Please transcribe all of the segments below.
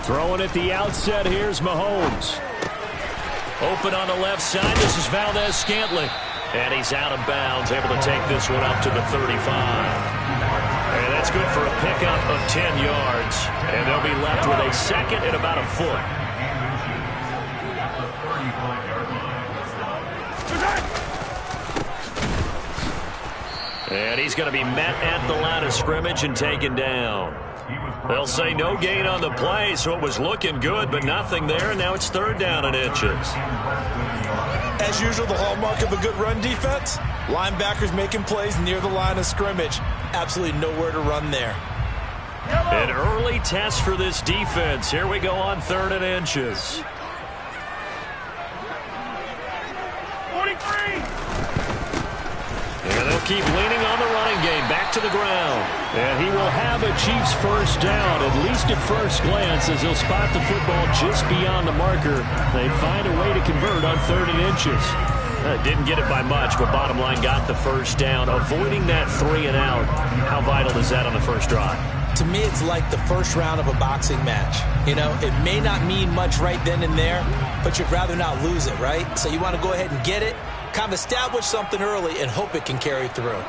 Throwing at the outset, here's Mahomes. Open on the left side, this is Valdez-Scantling. And he's out of bounds, able to take this one up to the 35. And that's good for a pickup of 10 yards. And they'll be left with a second and about a foot. And he's going to be met at the line of scrimmage and taken down. They'll say no gain on the play, so it was looking good, but nothing there, and now it's third down and inches. As usual, the hallmark of a good run defense, linebackers making plays near the line of scrimmage. Absolutely nowhere to run there. An early test for this defense. Here we go on third and inches. 43. And they'll keep leaning on the running game. Back to the ground. And he will have a Chiefs first down, at least at first glance, as he'll spot the football just beyond the marker. They find a way to convert on third and inches. Didn't get it by much, but bottom line got the first down. Avoiding that 3 and out. How vital is that on the first drive? To me, it's like the first round of a boxing match. You know, it may not mean much right then and there, but you'd rather not lose it, right? So you want to go ahead and get it, kind of establish something early, and hope it can carry through.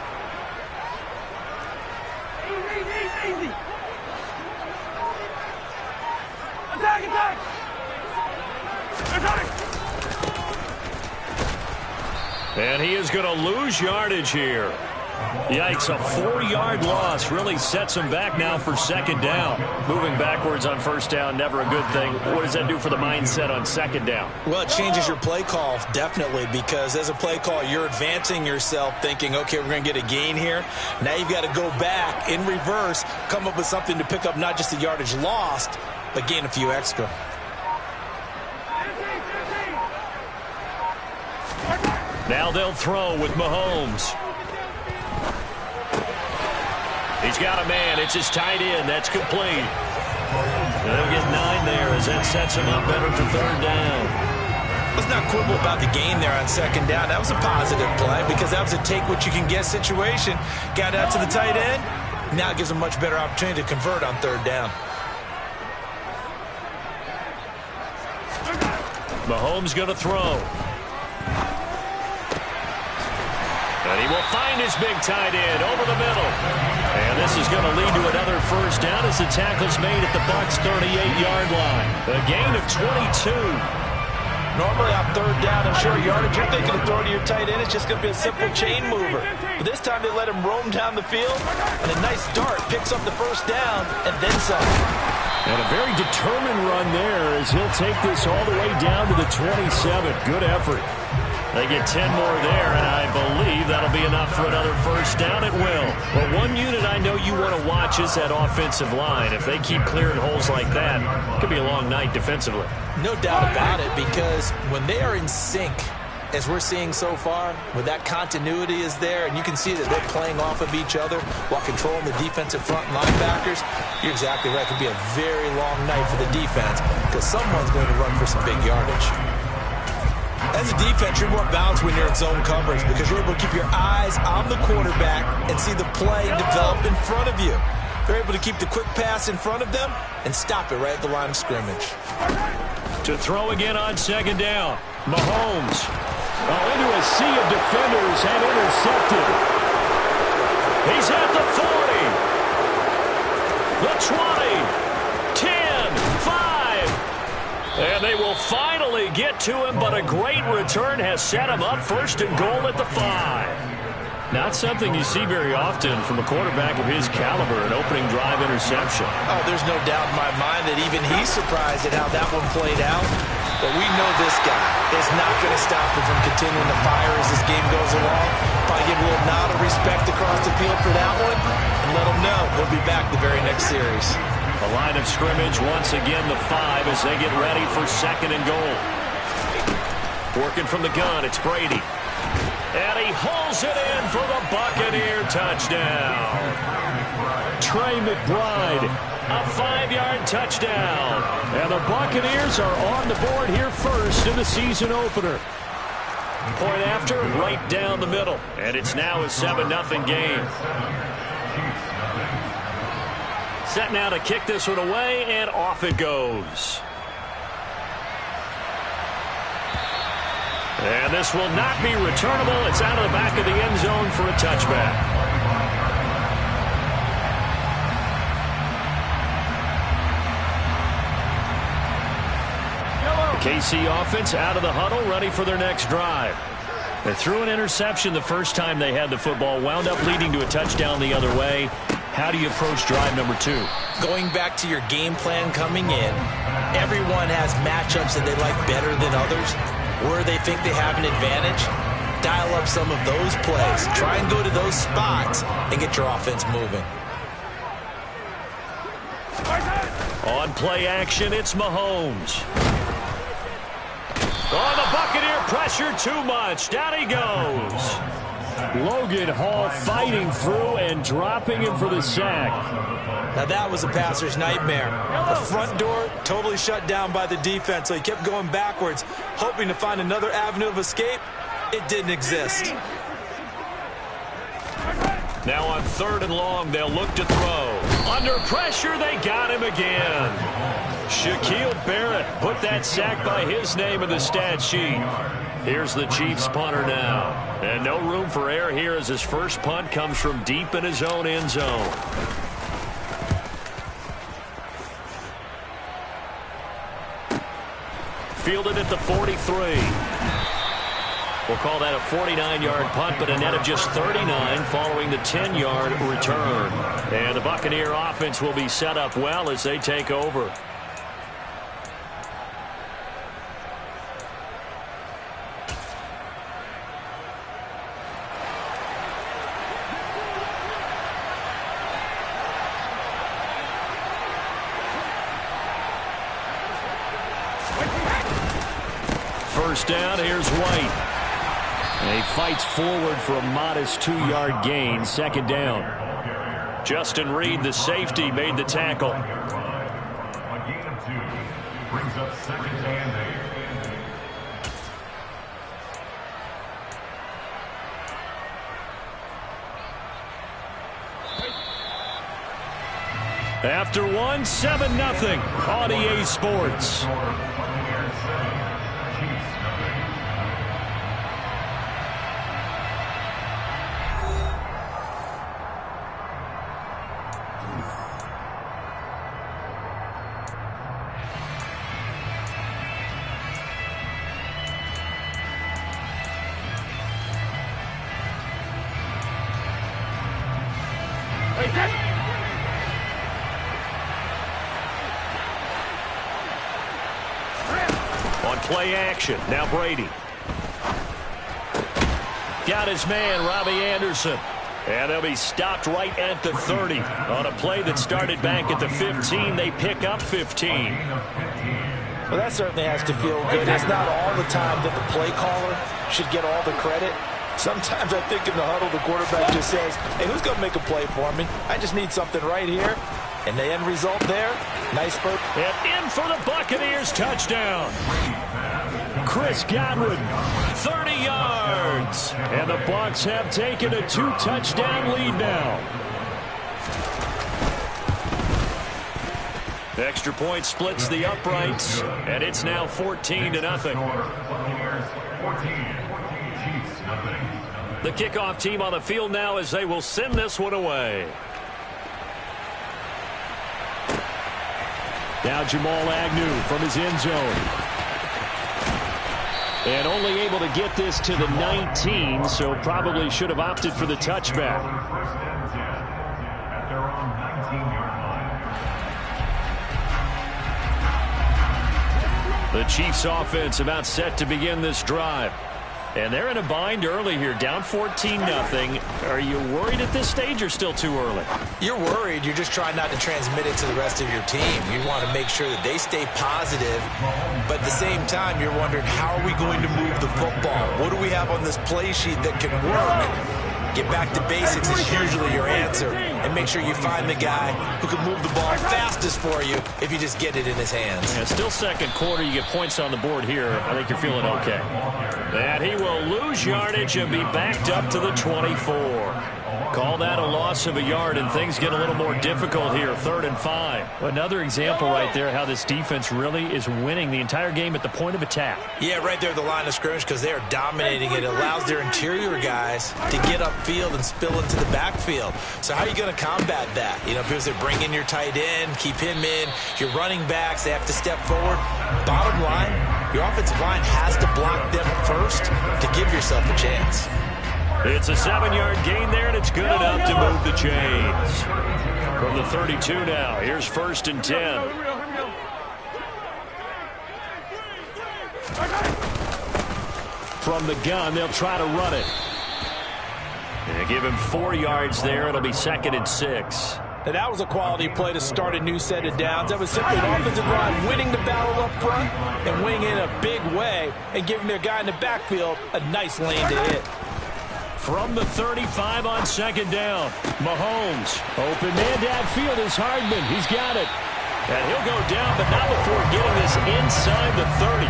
Easy. Attack. And he is going to lose yardage here. Yikes, a 4-yard loss really sets him back now for second down. Moving backwards on first down, never a good thing. What does that do for the mindset on second down? Well, it changes your play call, definitely, because as a play call, you're advancing yourself thinking, okay, we're going to get a gain here. Now you've got to go back in reverse, come up with something to pick up not just the yardage lost, but gain a few extra. Now they'll throw with Mahomes. He's got a man. It's his tight end. That's complete. They'll get 9 there as that sets him up better for third down. Let's not quibble about the gain there on second down. That was a positive play because that was a take-what-you-can-get situation. Got out to the tight end. Now it gives him a much better opportunity to convert on third down. Mahomes going to throw. And he will find his big tight end over the middle. And this is going to lead to another first down as the tackle's made at the Bucs' 38-yard line. A gain of 22. Normally on third down and short yardage, you're thinking of throwing to your tight end. It's just going to be a simple chain mover. But this time they let him roam down the field. And a nice dart picks up the first down and then some. And a very determined run there as he'll take this all the way down to the 27. Good effort. They get 10 more there, and I believe that'll be enough for another first down. It will. Well, one unit I know you want to watch is that offensive line. If they keep clearing holes like that, it could be a long night defensively. No doubt about it, because when they are in sync, as we're seeing so far, when that continuity is there, and you can see that they're playing off of each other while controlling the defensive front linebackers, you're exactly right. It could be a very long night for the defense because someone's going to run for some big yardage. As a defense, you're more balanced when you're in zone coverage because you're able to keep your eyes on the quarterback and see the play develop in front of you. They're able to keep the quick pass in front of them and stop it right at the line of scrimmage. To throw again on second down, Mahomes. Into a sea of defenders and intercepted. He's at the 40, the 20, 10, 5. And they will finally get to him, but a great return has set him up first and goal at the 5. Not something you see very often from a quarterback of his caliber, an opening drive interception. Oh, there's no doubt in my mind that even he's surprised at how that one played out. But we know this guy is not going to stop him from continuing to fire as this game goes along. Probably give a little nod of respect across the field for that one and let him know he'll be back the very next series. The line of scrimmage once again the 5 as they get ready for second and goal. Working from the gun, it's Brady. And he hauls it in for the Buccaneer touchdown. Trey McBride. A 5-yard touchdown. And the Buccaneers are on the board here first in the season opener. Point after, right down the middle. And it's now a 7-0 game. Set now to kick this one away, and off it goes. And this will not be returnable. It's out of the back of the end zone for a touchback. The KC offense out of the huddle, ready for their next drive. They threw an interception the first time they had the football, wound up leading to a touchdown the other way. How do you approach drive number 2? Going back to your game plan coming in, everyone has matchups that they like better than others, where they think they have an advantage. Dial up some of those plays. Try and go to those spots and get your offense moving. On play action, it's Mahomes. Oh, the Buccaneer pressure too much. Down he goes. Logan Hall fighting through and dropping him for the sack. Now that was a passer's nightmare. The front door totally shut down by the defense, so he kept going backwards, hoping to find another avenue of escape. It didn't exist. Now on 3rd and long, they'll look to throw. Under pressure, they got him again. Shaquille Barrett put that sack by his name in the stat sheet. Here's the Chiefs punter now. And no room for error here as his first punt comes from deep in his own end zone. Fielded at the 43. We'll call that a 49-yard punt, but a net of just 39 following the 10-yard return. And the Buccaneer offense will be set up well as they take over. First down, here's White. And he fights forward for a modest 2-yard gain. 2nd down. Justin Reed, the safety, made the tackle. A gain of 2 brings up 2nd and 8. After one, 7-0 on EA Sports. On play action, now Brady. Got his man, Robbie Anderson. And they'll be stopped right at the 30. On a play that started back at the 15, they pick up 15. Well, that certainly has to feel good. It's not all the time that the play caller should get all the credit. Sometimes I think in the huddle, the quarterback just says, hey, who's going to make a play for me? I just need something right here. And the end result there, nice spurt. And in for the Buccaneers, touchdown. Chris Godwin, 30 yards. And the Bucs have taken a 2-touchdown lead now. The extra point splits the uprights, and it's now 14-0. The kickoff team on the field now as they will send this one away. Now Jamal Agnew from his end zone. And only able to get this to the 19, so probably should have opted for the touchback. The Chiefs offense about set to begin this drive. And they're in a bind early here, down 14-0. Are you worried at this stage or still too early? You're worried. You're just trying not to transmit it to the rest of your team. You want to make sure that they stay positive, but at the same time, you're wondering, how are we going to move the football? What do we have on this play sheet that can work? Get back to basics is usually your answer, and make sure you find the guy who can move the ball fastest for you if you just get it in his hands. Yeah, still second quarter. You get points on the board here. I think you're feeling okay. And he will lose yardage and be backed up to the 24. Call that a loss of a yard, and things get a little more difficult here. 3rd and 5. Another example right there how this defense really is winning the entire game at the point of attack. Yeah, right there at the line of scrimmage because they are dominating it. It allows their interior guys to get upfield and spill into the backfield. So how are you going to combat that? You know, because they bring in your tight end, keep him in. Your running backs, they have to step forward. Bottom line, your offensive line has to block them first to give yourself a chance. It's a 7-yard gain there, and it's good enough to move the chains. From the 32 now, here's 1st and 10. From the gun, they'll try to run it. They give him 4 yards there. It'll be 2nd and 6. Now, that was a quality play to start a new set of downs. That was simply an offensive line winning the battle up front and winning in a big way and giving their guy in the backfield a nice lane to hit. From the 35 on 2nd down, Mahomes. Open man downfield is Hardman. He's got it. And he'll go down, but not before getting this inside the 30.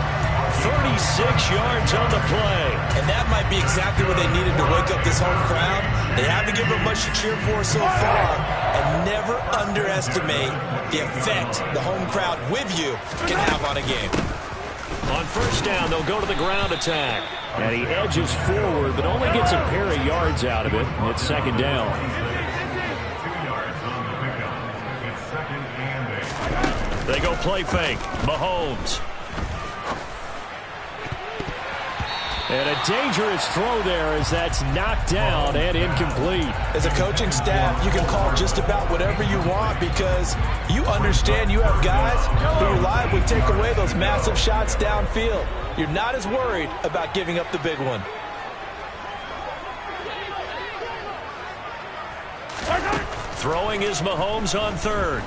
36 yards on the play. And that might be exactly what they needed to wake up this home crowd. They haven't given them much to cheer for so far. And never underestimate the effect the home crowd with you can have on a game. On 1st down, they'll go to the ground attack. And he edges forward, but only gets a pair of yards out of it. It's 2nd down. 2 yards on the pickup. It's 2nd and 8. They go play fake. Mahomes. And a dangerous throw there as that's knocked down and incomplete. As a coaching staff, you can call just about whatever you want because you understand you have guys who reliably take away those massive shots downfield. You're not as worried about giving up the big one. Throwing is Mahomes on 3rd.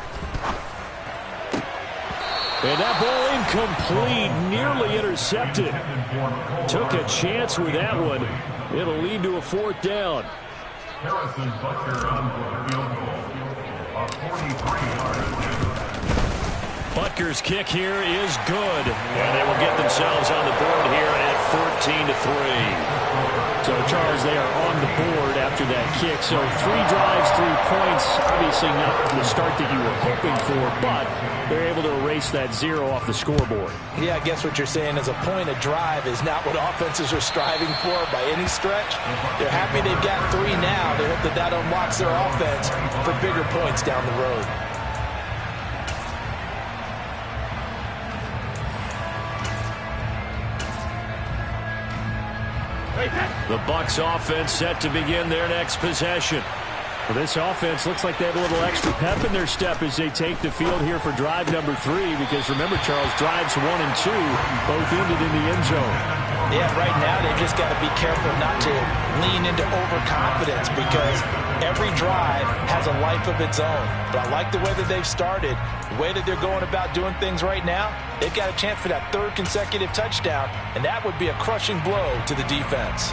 And that ball incomplete, nearly intercepted. Took a chance with that one. It'll lead to a 4th down. Harrison Butker on for the field goal. A 43-yard attempt. Butker's kick here is good. And they will get themselves on the board here at 14-3. So, Charles, they are on the board after that kick. So 3 drives, 3 points. Obviously not the start that you were hoping for, but they're able to erase that 0 off the scoreboard. Yeah, I guess what you're saying is a point of drive is not what offenses are striving for by any stretch. They're happy they've got 3 now. They hope that that unlocks their offense for bigger points down the road. The Bucs offense set to begin their next possession. Well, this offense looks like they have a little extra pep in their step as they take the field here for drive number 3. Because remember, Charles, drives 1 and 2 both ended in the end zone. Yeah, right now they've just got to be careful not to lean into overconfidence because every drive has a life of its own. But I like the way that they've started, the way that they're going about doing things right now. They've got a chance for that 3rd consecutive touchdown, and that would be a crushing blow to the defense.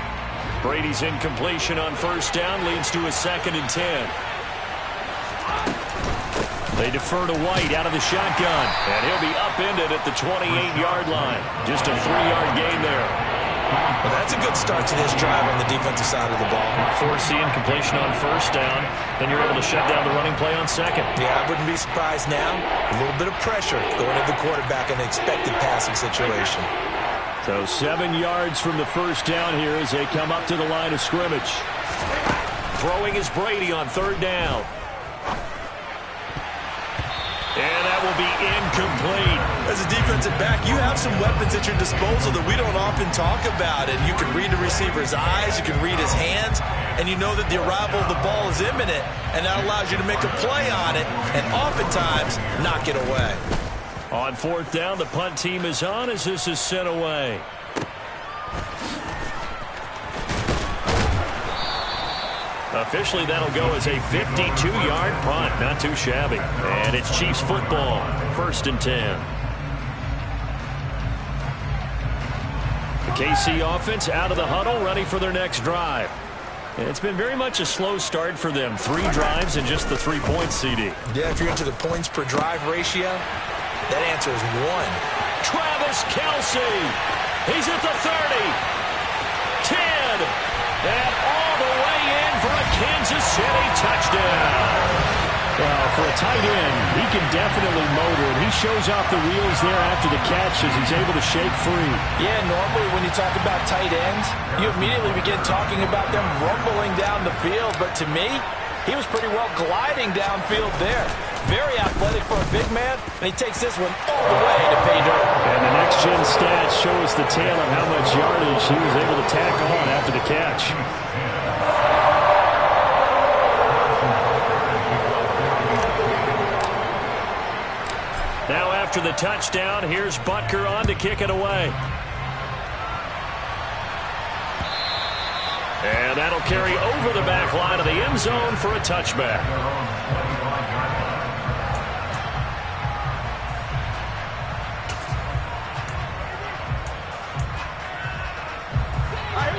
Brady's incompletion on 1st down leads to a 2nd and 10. They defer to White out of the shotgun, and he'll be upended at the 28-yard line. Just a 3-yard gain there. Well, that's a good start to this drive on the defensive side of the ball. Force the incompletion on 1st down, then you're able to shut down the running play on 2nd. Yeah, I wouldn't be surprised now. A little bit of pressure going at the quarterback in an expected passing situation. So 7 yards from the 1st down here as they come up to the line of scrimmage. Throwing is Brady on 3rd down. And that will be incomplete. As a defensive back, you have some weapons at your disposal that we don't often talk about. And you can read the receiver's eyes, you can read his hands, and you know that the arrival of the ball is imminent. And that allows you to make a play on it and oftentimes knock it away. On 4th down, the punt team is on as this is sent away. Officially, that'll go as a 52-yard punt. Not too shabby. And it's Chiefs football. 1st and 10. The KC offense out of the huddle, ready for their next drive. It's been very much a slow start for them. 3 drives and just the 3 points, CD. Yeah, if you're into the points per drive ratio, that answer is 1. Travis Kelce. He's at the 30. 10. And all the way in for a Kansas City touchdown. Well, for a tight end, he can definitely motor, and he shows off the wheels there after the catch as he's able to shake free. Yeah, normally when you talk about tight ends, you immediately begin talking about them rumbling down the field. But to me, he was pretty well gliding downfield there. Very athletic for a big man, and he takes this one all the way to pay dirt. And the next-gen stats show us the tale of how much yardage he was able to tack on after the catch. Now after the touchdown, here's Butker on to kick it away. And that'll carry over the back line of the end zone for a touchback.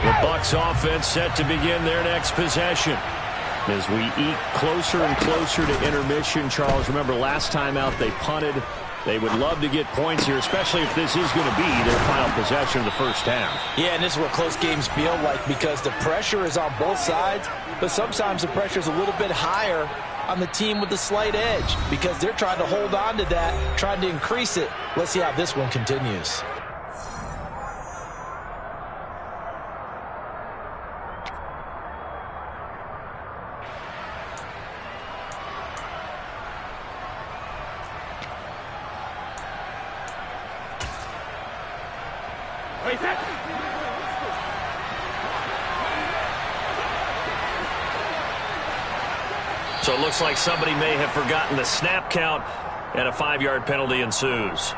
The Bucs offense set to begin their next possession. As we eke closer and closer to intermission, Charles, remember last time out they punted. They would love to get points here, especially if this is going to be their final possession of the first half. Yeah, and this is what close games feel like because the pressure is on both sides, but sometimes the pressure is a little bit higher on the team with the slight edge because they're trying to hold on to that, trying to increase it. Let's see how this one continues. So it looks like somebody may have forgotten the snap count, and a 5-yard penalty ensues.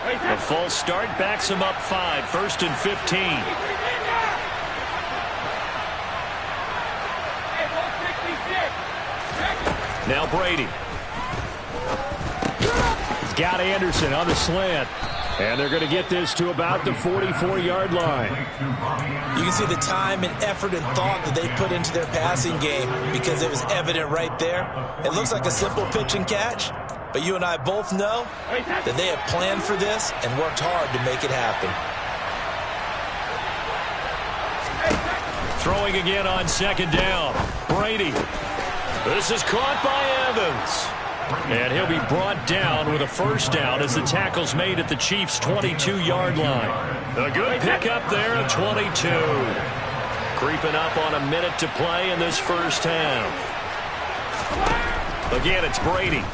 The false start backs him up 5, 1st and 15. Now Brady. He's got Anderson on the slant. And they're going to get this to about the 44-yard line. You can see the time and effort and thought that they put into their passing game because it was evident right there. It looks like a simple pitch and catch, but you and I both know that they have planned for this and worked hard to make it happen. Throwing again on 2nd down. Brady. This is caught by Evans. And he'll be brought down with a 1st down as the tackle's made at the Chiefs' 22-yard line. A good pickup there at 22. Creeping up on a minute to play in this first half. Again, it's Brady.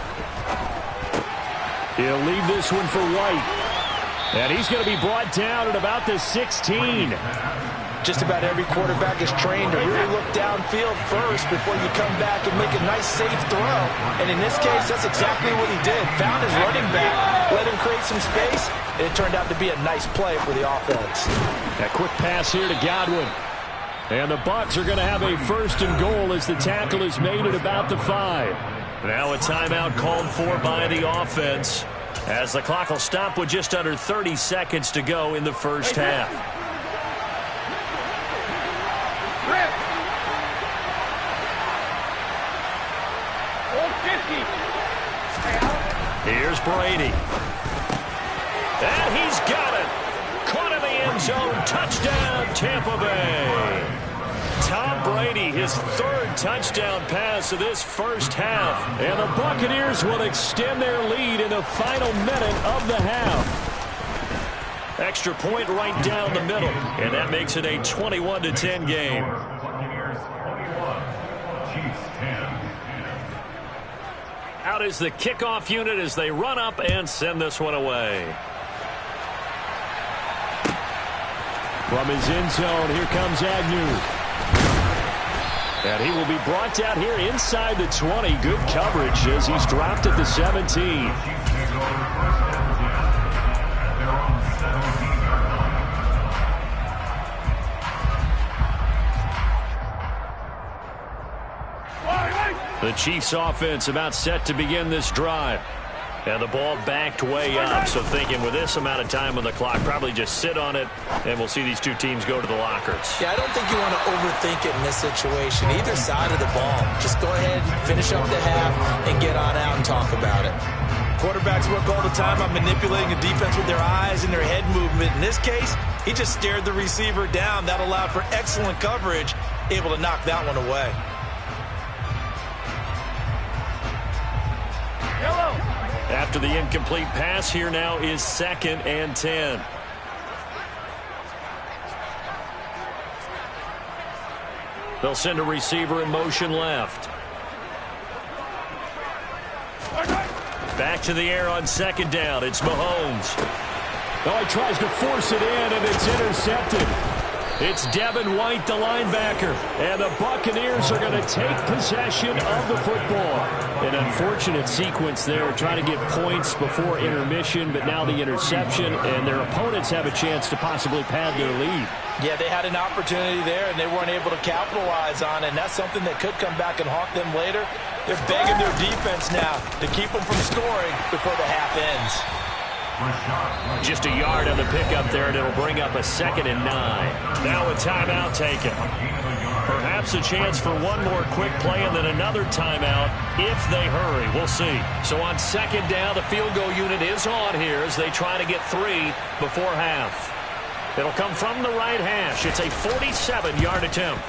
He'll leave this one for White. And he's going to be brought down at about the 16. Just about every quarterback is trained to really look downfield first before you come back and make a nice, safe throw. And in this case, that's exactly what he did. Found his running back, let him create some space, and it turned out to be a nice play for the offense. A quick pass here to Godwin. And the Bucs are going to have a 1st and goal as the tackle is made at about the 5. Now a timeout called for by the offense as the clock will stop with just under 30 seconds to go in the first half. Here's Brady. And he's got it. Caught in the end zone. Touchdown, Tampa Bay. Tom Brady, his 3rd touchdown pass of this first half. And the Buccaneers will extend their lead in the final minute of the half. Extra point right down the middle. And that makes it a 21-10 game. Out is the kickoff unit as they run up and send this one away. From his end zone, here comes Agnew. And he will be brought down here inside the 20. Good coverage as he's dropped at the 17. The Chiefs offense about set to begin this drive. And the ball backed way up. So thinking with this amount of time on the clock, probably just sit on it, and we'll see these two teams go to the lockers. Yeah, I don't think you want to overthink it in this situation. Either side of the ball. Just go ahead, finish up the half, and get on out and talk about it. Quarterbacks work all the time on manipulating the defense with their eyes and their head movement. In this case, he just stared the receiver down. That allowed for excellent coverage able to knock that one away. After the incomplete pass, here now is 2nd and 10. They'll send a receiver in motion left. Back to the air on 2nd down. It's Mahomes. Oh, he tries to force it in, and it's intercepted. It's Devin White, the linebacker. And the Buccaneers are going to take possession of the football. An unfortunate sequence there, trying to get points before intermission, but now the interception, and their opponents have a chance to possibly pad their lead. Yeah, they had an opportunity there, and they weren't able to capitalize on it, and that's something that could come back and haunt them later. They're begging their defense now to keep them from scoring before the half ends. Just a yard on the pickup there, and it'll bring up a 2nd and 9. Now a timeout taken. Perhaps a chance for one more quick play and then another timeout if they hurry. We'll see. So on 2nd down, the field goal unit is on here as they try to get 3 before half. It'll come from the right hash. It's a 47-yard attempt.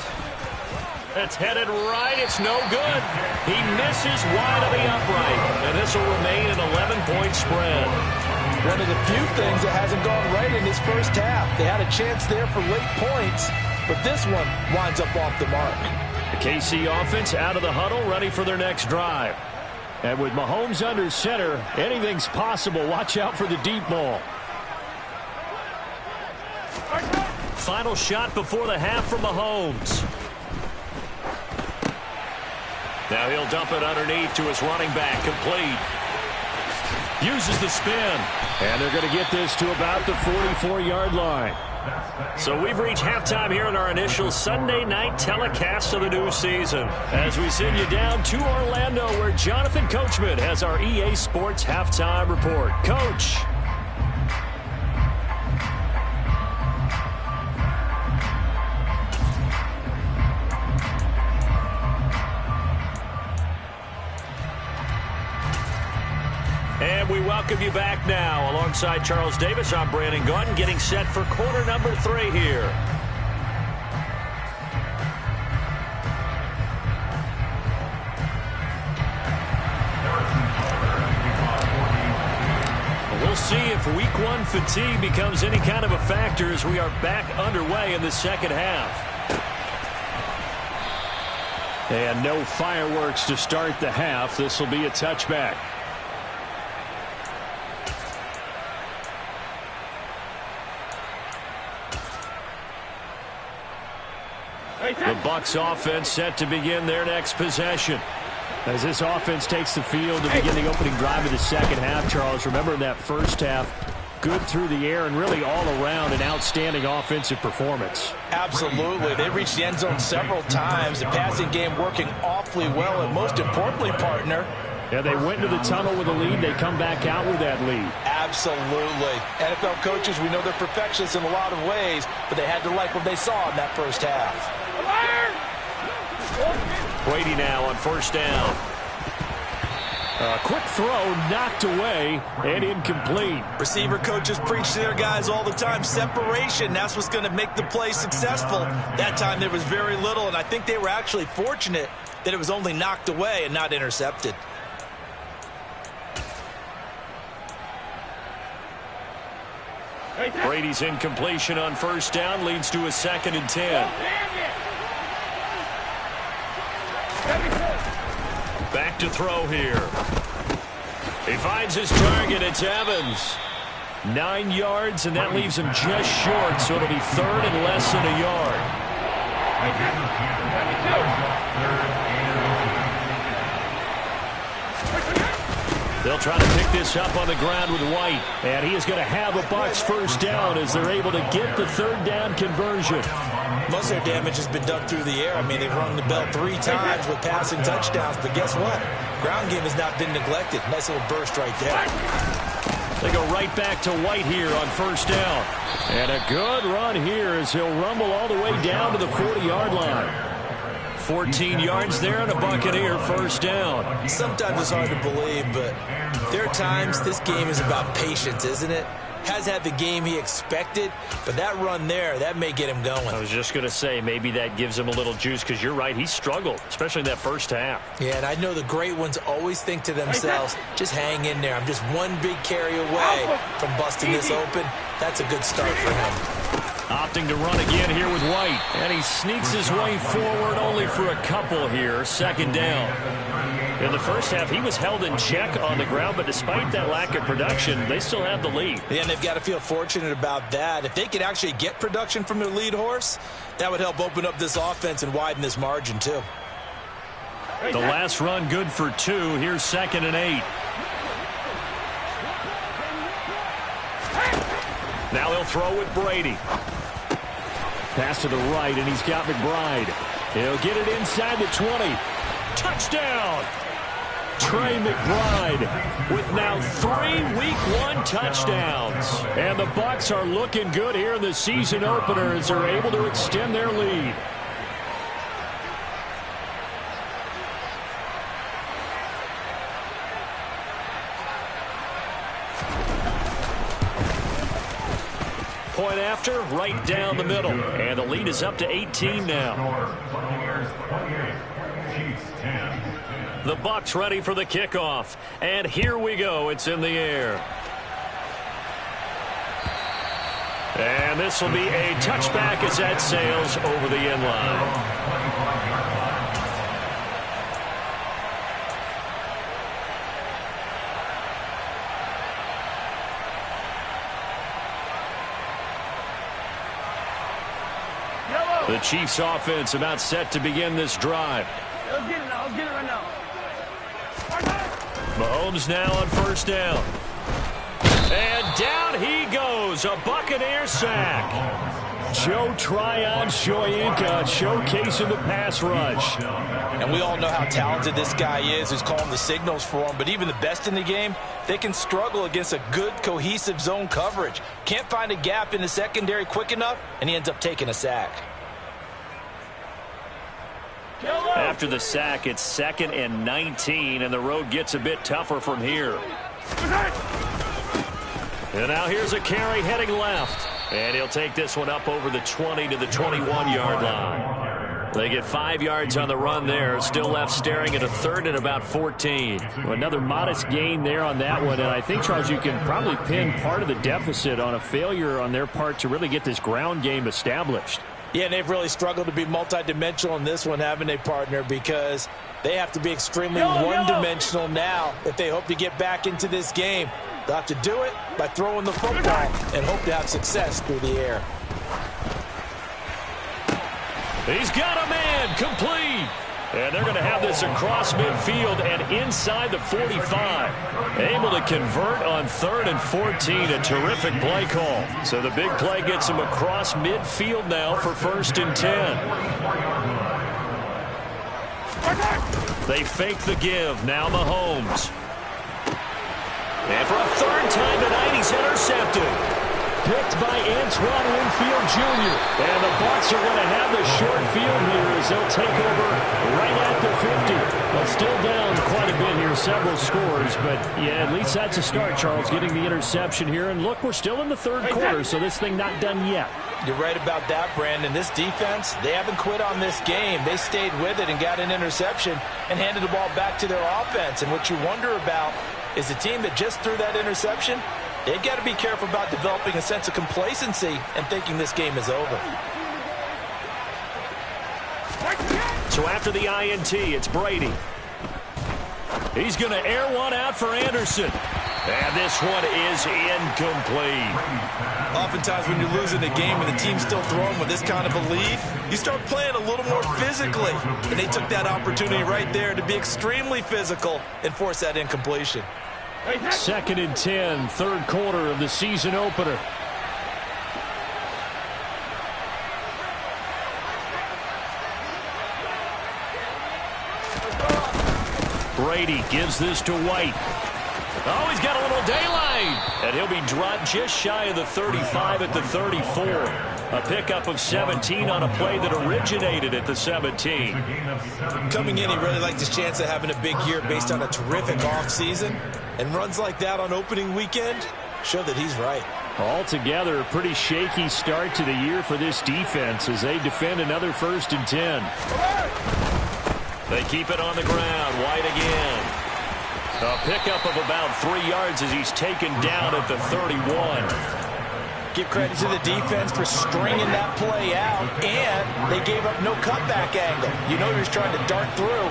It's headed right. It's no good. He misses wide of the upright, and this will remain an 11-point spread. One of the few things that hasn't gone right in this first half. They had a chance there for late points, but this one winds up off the mark. The KC offense out of the huddle, ready for their next drive. And with Mahomes under center, anything's possible. Watch out for the deep ball. Final shot before the half from Mahomes. Now he'll dump it underneath to his running back, complete. Uses the spin. And they're going to get this to about the 44-yard line. So we've reached halftime here in our initial Sunday night telecast of the new season. As we send you down to Orlando, where Jonathan Coachman has our EA Sports halftime report. Coach. And we welcome you back now. Alongside Charles Davis, I'm Brandon Gaudin, getting set for quarter number 3 here. We'll see if week 1 fatigue becomes any kind of a factor as we are back underway in the second half. And no fireworks to start the half. This will be a touchback. The Bucs offense set to begin their next possession. As this offense takes the field to begin the opening drive of the second half, Charles, remember in that first half, good through the air and really all around an outstanding offensive performance. Absolutely. They reached the end zone several times. The passing game working awfully well, and most importantly, partner, yeah, they went into the tunnel with a lead. They come back out with that lead. Absolutely. NFL coaches, we know they're perfectionists in a lot of ways, but they had to like what they saw in that first half. Brady now on 1st down. A quick throw knocked away and incomplete. Receiver coaches preach to their guys all the time. Separation, that's what's going to make the play successful. That time there was very little, and I think they were actually fortunate that it was only knocked away and not intercepted. Brady's incompletion on 1st down leads to a 2nd and 10. Back to throw here. He finds his target. It's Evans. 9 yards, and that leaves him just short, so it'll be 3rd and less than a yard. They'll try to pick this up on the ground with White. And he is going to have a Bucs 1st down as they're able to get the 3rd down conversion. Most of their damage has been done through the air. I mean, they've rung the bell 3 times with passing touchdowns. But guess what? Ground game has not been neglected. Nice little burst right there. They go right back to White here on 1st down. And a good run here as he'll rumble all the way down to the 40-yard line. 14 yards there and a Buccaneer 1st down. Sometimes it's hard to believe, but there are times this game is about patience, isn't it? has had the game he expected, but that run there, that may get him going. I was just going to say, maybe that gives him a little juice, because you're right, he struggled, especially in that first half. Yeah, and I know the great ones always think to themselves, just hang in there. I'm just one big carry away from busting this open. That's a good start for him. Opting to run again here with White. And he sneaks his way forward only for a couple here. Second down. In the first half, he was held in check on the ground, but despite that lack of production, they still have the lead. Yeah, and they've got to feel fortunate about that. If they could actually get production from their lead horse, that would help open up this offense and widen this margin too. The last run good for 2. Here's 2nd and 8. Now he'll throw with Brady. Pass to the right, and he's got McBride. He'll get it inside the 20. Touchdown! Trey McBride with now 3 Week 1 touchdowns. And the Bucs are looking good here in the season opener as they're able to extend their lead. Point after, right down the middle. And the lead is up to 18 now. The Bucs ready for the kickoff. And here we go. It's in the air. And this will be a touchback as that sails over the end line. The Chiefs offense about set to begin this drive. Let's get it now. Let's get it right now. Mahomes now on first down. And down he goes. A Buccaneer sack. Joe Tryon-Shoyinka showcasing the pass rush. And we all know how talented this guy is who's calling the signals for him. But even the best in the game, they can struggle against a good, cohesive zone coverage. Can't find a gap in the secondary quick enough, and he ends up taking a sack. After the sack, it's 2nd and 19, and the road gets a bit tougher from here. And now here's a carry heading left. And he'll take this one up over the 20 to the 21-yard line. They get 5 yards on the run there. Still left staring at a 3rd and about 14. Well, another modest gain there on that one. And I think, Charles, you can probably pin part of the deficit on a failure on their part to really get this ground game established. Yeah, and they've really struggled to be multidimensional in this one, haven't they, partner? Because they have to be extremely one-dimensional now if they hope to get back into this game. They'll have to do it by throwing the football and hope to have success through the air. He's got a man complete. And they're going to have this across midfield and inside the 45. Able to convert on 3rd and 14. A terrific play call. So the big play gets him across midfield now for 1st and 10. They fake the give. Now Mahomes. And for a 3rd time tonight, he's intercepted. Picked by Antoine Winfield Jr. And the Bucs are going to have the short field here as they'll take over right at the 50. But still down quite a bit here, several scores. But, yeah, at least that's a start, Charles, getting the interception here. And, look, we're still in the 3rd quarter, so this thing not done yet. You're right about that, Brandon. This defense, they haven't quit on this game. They stayed with it and got an interception and handed the ball back to their offense. And what you wonder about is the team that just threw that interception, they've got to be careful about developing a sense of complacency and thinking this game is over. So after the INT, it's Brady. He's going to air one out for Anderson. And this one is incomplete. Oftentimes when you're losing a game and the team's still throwing with this kind of a lead, you start playing a little more physically. And they took that opportunity right there to be extremely physical and force that incompletion. 2nd and 10, 3rd quarter of the season opener. Brady gives this to White. Oh, he's got a little daylight. And he'll be dropped just shy of the 35 at the 34. A pickup of 17 on a play that originated at the 17. Coming in, he really liked his chance of having a big year based on a terrific offseason. And runs like that on opening weekend show that he's right. Altogether, a pretty shaky start to the year for this defense as they defend another 1st and 10. They keep it on the ground. White again. A pickup of about 3 yards as he's taken down at the 31. Give credit to the defense for stringing that play out, and they gave up no cutback angle. You know he was trying to dart through.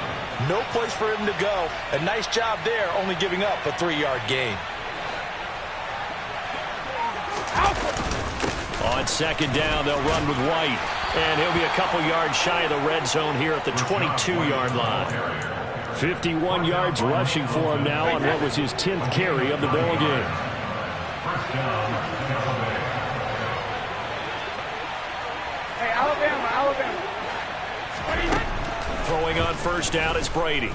No place for him to go. A nice job there, only giving up a 3-yard gain. On 2nd down, they'll run with White. And he'll be a couple yards shy of the red zone here at the 22-yard line. 51 yards rushing for him now on what was his 10th carry of the ball game. Hey, Alabama. Throwing on 1st down is Brady.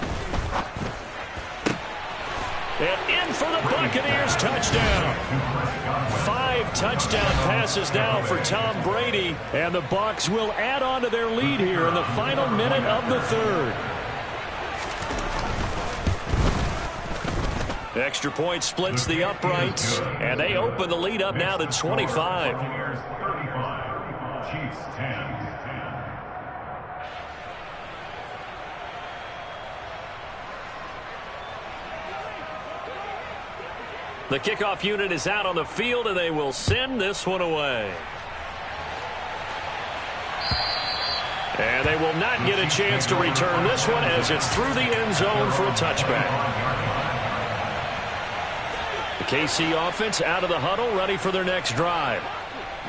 And in for the Buccaneers, touchdown. 5 touchdown passes now for Tom Brady. And the Bucs will add on to their lead here in the final minute of the 3rd. Extra point splits the uprights, and they open the lead up now to 25. Chiefs 10. The kickoff unit is out on the field, and they will send this one away. And they will not get a chance to return this one as it's through the end zone for a touchback. The KC offense out of the huddle, ready for their next drive.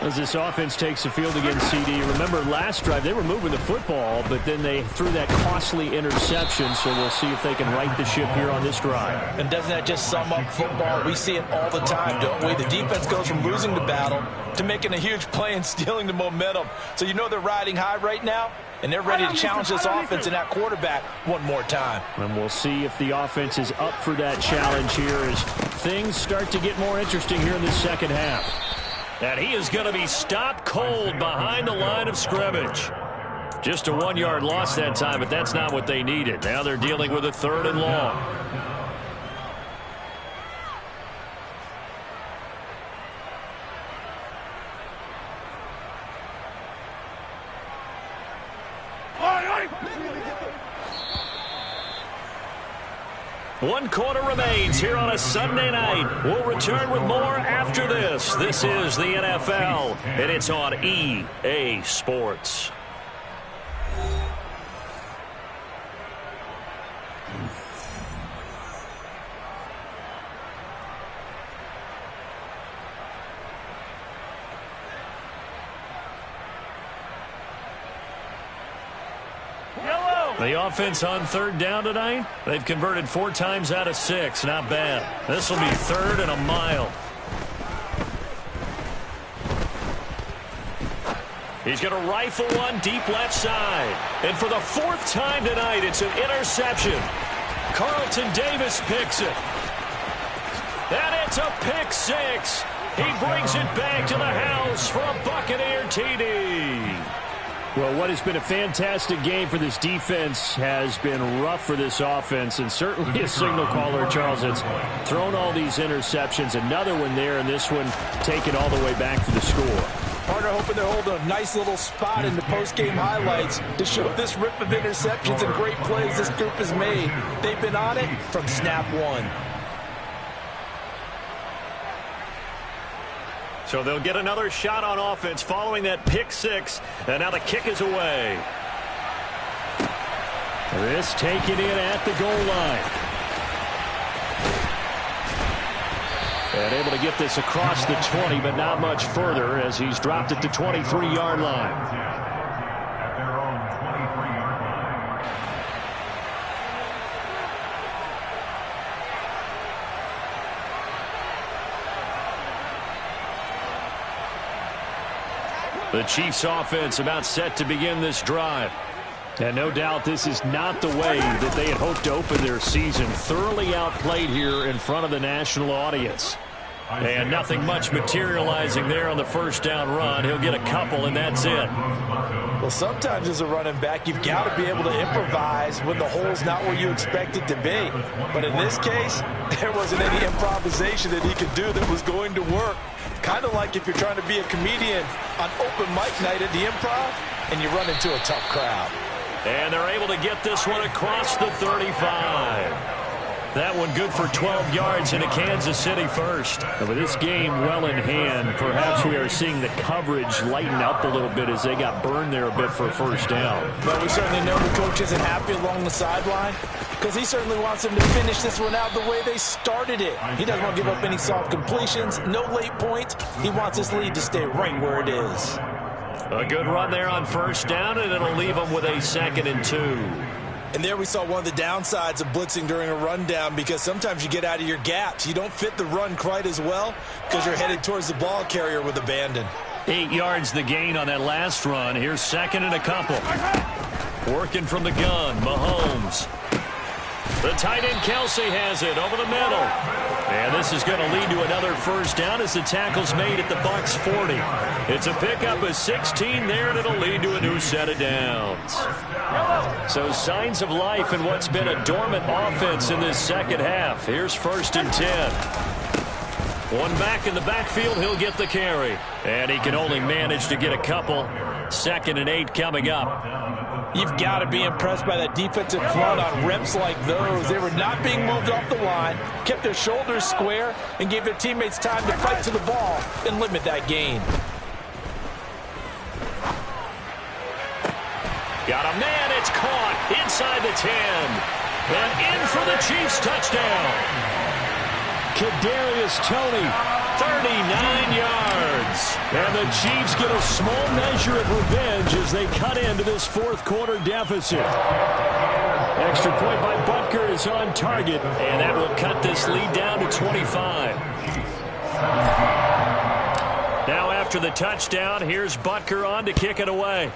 As this offense takes the field against CD, remember last drive they were moving the football, but then they threw that costly interception, so we'll see if they can right the ship here on this drive. And doesn't that just sum up football? We see it all the time, don't we? The defense goes from losing the battle to making a huge play and stealing the momentum. So you know they're riding high right now, and they're ready to challenge this offense and that quarterback one more time. And we'll see if the offense is up for that challenge here as things start to get more interesting here in the 2nd half. And he is going to be stopped cold behind the line of scrimmage. Just a 1-yard loss that time, but that's not what they needed. Now they're dealing with a 3rd and long. One quarter remains here on a Sunday night. We'll return with more after this. This is the NFL, and it's on EA Sports. The offense on 3rd down tonight, they've converted 4 times out of 6. Not bad. This will be 3rd and a mile. He's going to rifle one deep left side. And for the 4th time tonight, it's an interception. Carlton Davis picks it. And it's a pick 6. He brings it back to the house for a Buccaneer TD. Well, what has been a fantastic game for this defense has been rough for this offense, and certainly a signal caller, Charles, that's thrown all these interceptions. Another one there, and this one taken all the way back for the score. Partner hoping they're holding a nice little spot in the post-game highlights to show this rip of interceptions and great plays this group has made. They've been on it from snap 1. So they'll get another shot on offense following that pick 6. And now the kick is away. This taken in at the goal line. And able to get this across the 20, but not much further as he's dropped at the 23-yard line. At their own 23-yard line. The Chiefs offense about set to begin this drive. And no doubt this is not the way that they had hoped to open their season. Thoroughly outplayed here in front of the national audience. And nothing much materializing there on the 1st down run. He'll get a couple, and that's it. Well, sometimes as a running back, you've got to be able to improvise when the hole's not where you expect it to be. But in this case, there wasn't any improvisation that he could do that was going to work. Kind of like if you're trying to be a comedian on open mic night at the Improv and you run into a tough crowd. And they're able to get this one across the 35. That one good for 12 yards into Kansas City first. And with this game well in hand, perhaps we are seeing the coverage lighten up a little bit as they got burned there a bit for a first down. But we certainly know the coach isn't happy along the sideline because he certainly wants them to finish this one out the way they started it. He doesn't want to give up any soft completions, no late points. He wants this lead to stay right where it is. A good run there on first down, and it'll leave them with a 2nd and 2. And there we saw one of the downsides of blitzing during a rundown because sometimes you get out of your gaps. You don't fit the run quite as well because you're headed towards the ball carrier with abandon. 8 yards the gain on that last run. Here's 2nd and a couple. Working from the gun, Mahomes. The tight end Kelsey has it over the middle. And this is going to lead to another first down as the tackle's made at the Bucs 40. It's a pickup of 16 there, and it'll lead to a new set of downs. So signs of life in what's been a dormant offense in this second half. Here's 1st and 10. One back in the backfield, he'll get the carry. And he can only manage to get a couple. 2nd and 8 coming up. You've got to be impressed by that defensive front on reps like those. They were not being moved off the line, kept their shoulders square, and gave their teammates time to fight to the ball and limit that gain. Got a man, it's caught inside the 10. And in for the Chiefs touchdown. Kadarius Toney, 39 yards. And the Chiefs get a small measure of revenge as they cut into this fourth quarter deficit. Extra point by Butker is on target. And that will cut this lead down to 25. Now after the touchdown, here's Butker on to kick it away.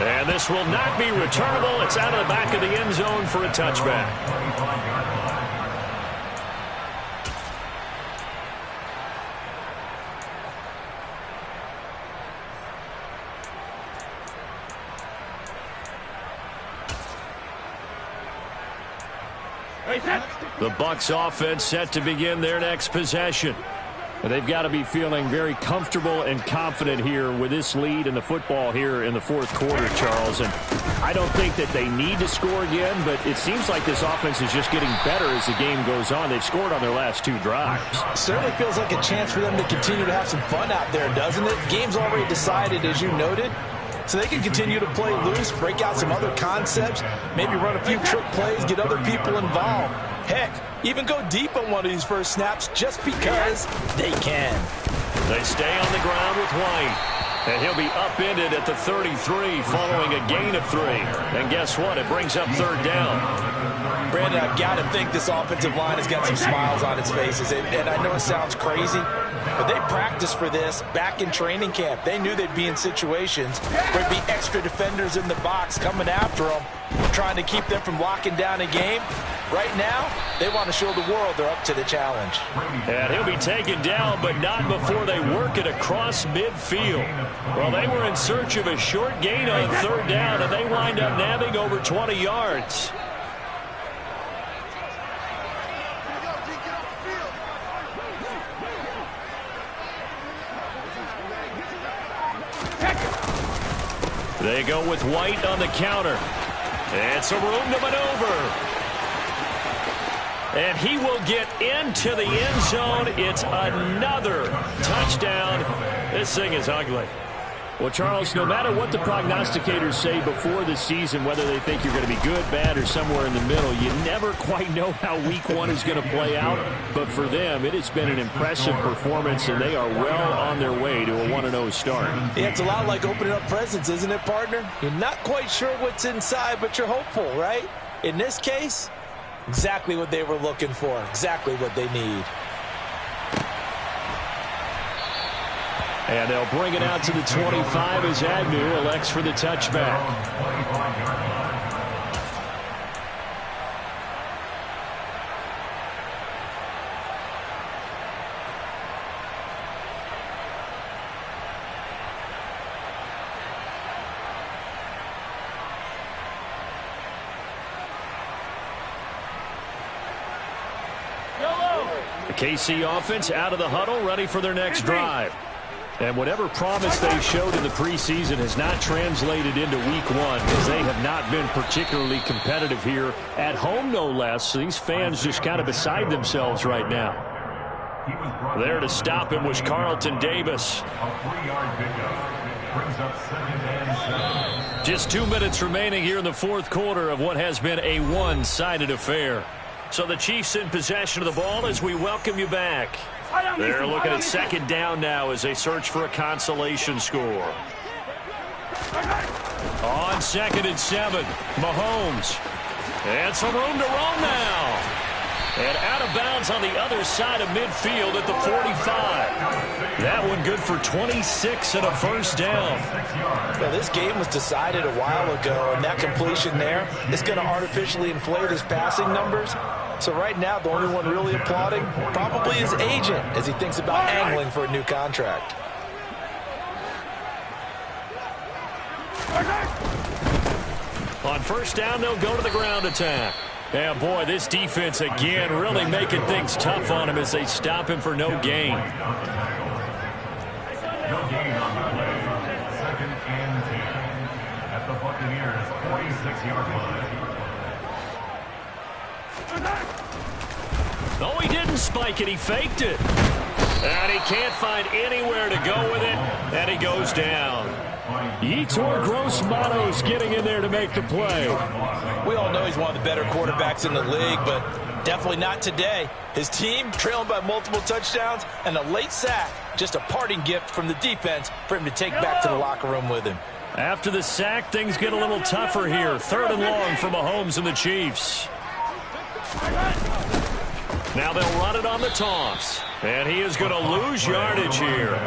And this will not be returnable. It's out of the back of the end zone for a touchback. The Bucs offense set to begin their next possession. They've got to be feeling very comfortable and confident here with this lead in the football here in the fourth quarter, Charles. And I don't think that they need to score again, but it seems like this offense is just getting better as the game goes on. They've scored on their last 2 drives. Certainly feels like a chance for them to continue to have some fun out there, doesn't it? Game's already decided, as you noted. So they can continue to play loose, break out some other concepts, maybe run a few trick plays, get other people involved. Heck, even go deep on one of these first snaps just because they can. They stay on the ground with White. And he'll be upended at the 33 following a gain of 3. And guess what? It brings up 3rd down. Brandon, I've got to think this offensive line has got some smiles on its faces. And I know it sounds crazy, but they practiced for this back in training camp. They knew they'd be in situations where there'd be extra defenders in the box coming after them, trying to keep them from locking down a game. Right now, they want to show the world they're up to the challenge. And he'll be taken down, but not before they work it across midfield. Well, they were in search of a short gain on 3rd down, and they wind up nabbing over 20 yards. They go with White on the counter. It's a room to maneuver. And he will get into the end zone. It's another touchdown. This thing is ugly. Well, Charles, no matter what the prognosticators say before the season, whether they think you're going to be good, bad, or somewhere in the middle, you never quite know how week 1 is going to play out. But for them, it has been an impressive performance, and they are well on their way to a 1-0 start. Yeah, it's a lot like opening up presents, isn't it, partner? You're not quite sure what's inside, but you're hopeful, right? In this case, exactly what they were looking for, exactly what they need. And they'll bring it out to the 25 as Agnew elects for the touchback. KC offense out of the huddle, ready for their next drive. And whatever promise they showed in the preseason has not translated into week one, as they have not been particularly competitive here at home, no less. So these fans just kind of beside themselves right now. There to stop him was Carlton Davis. A 3-yard pickup brings up 2nd and 7. Just 2 minutes remaining here in the fourth quarter of what has been a one-sided affair. So the Chiefs in possession of the ball as we welcome you back. They're looking at second down now as they search for a consolation score. On 2nd and 7, Mahomes. And some room to roam now. And out of bounds on the other side of midfield at the 45. That one good for 26 and a first down. Well, this game was decided a while ago, and that completion there is going to artificially inflate his passing numbers. So right now, the only one really applauding probably his agent as he thinks about angling for a new contract. On first down, they'll go to the ground attack. Yeah, boy, this defense again really making things tough on him as they stop him for no gain. No gain on the play. 2nd and 10 at the Buccaneers' 46-yard line. No, he didn't spike it. He faked it. And he can't find anywhere to go with it. And he goes down. Yetur Gross-Matos getting in there to make the play. We all know he's one of the better quarterbacks in the league, but definitely not today. His team trailing by multiple touchdowns and a late sack. Just a parting gift from the defense for him to take back to the locker room with him. After the sack, things get a little tougher here. 3rd and long for Mahomes and the Chiefs. Now they'll run it on the toss. And he is going to lose yardage here.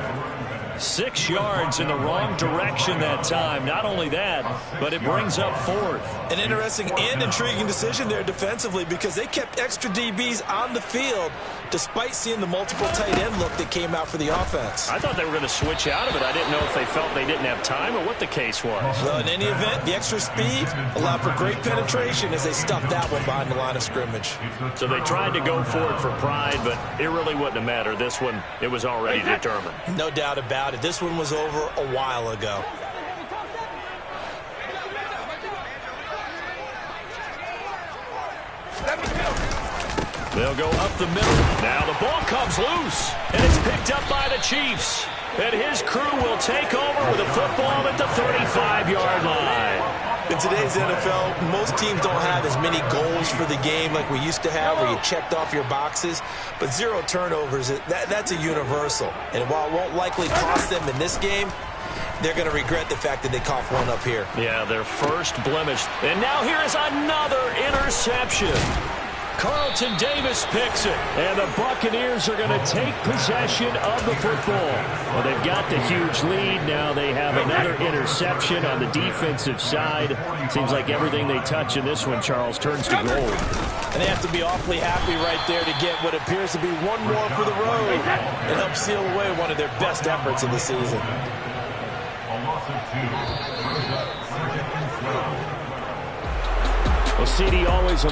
6 yards in the wrong direction that time. Not only that, but it brings up 4th. An interesting and intriguing decision there defensively because they kept extra DBs on the field despite seeing the multiple tight end look that came out for the offense. I thought they were going to switch out of it. I didn't know if they felt they didn't have time or what the case was. Well, in any event, the extra speed allowed for great penetration as they stuffed that one behind the line of scrimmage. So they tried to go for it for pride, but it really wouldn't have mattered. This one, it was already determined. No doubt about it. This one was over a while ago. They'll go up the middle. Now the ball comes loose, and it's picked up by the Chiefs. And his crew will take over with a football at the 35-yard line. In today's NFL, most teams don't have as many goals for the game like we used to have where you checked off your boxes. But 0 turnovers, that's a universal. And while it won't likely cost them in this game, they're going to regret the fact that they coughed one up here. Yeah, their first blemish. And now here is another interception. Carlton Davis picks it, and the Buccaneers are going to take possession of the football. Well, they've got the huge lead. Now they have another interception on the defensive side. Seems like everything they touch in this one, Charles, turns to gold. And they have to be awfully happy right there to get what appears to be one more for the road and help seal away one of their best efforts of the season. A loss of 2 brings up 2nd and 12. Well, CD always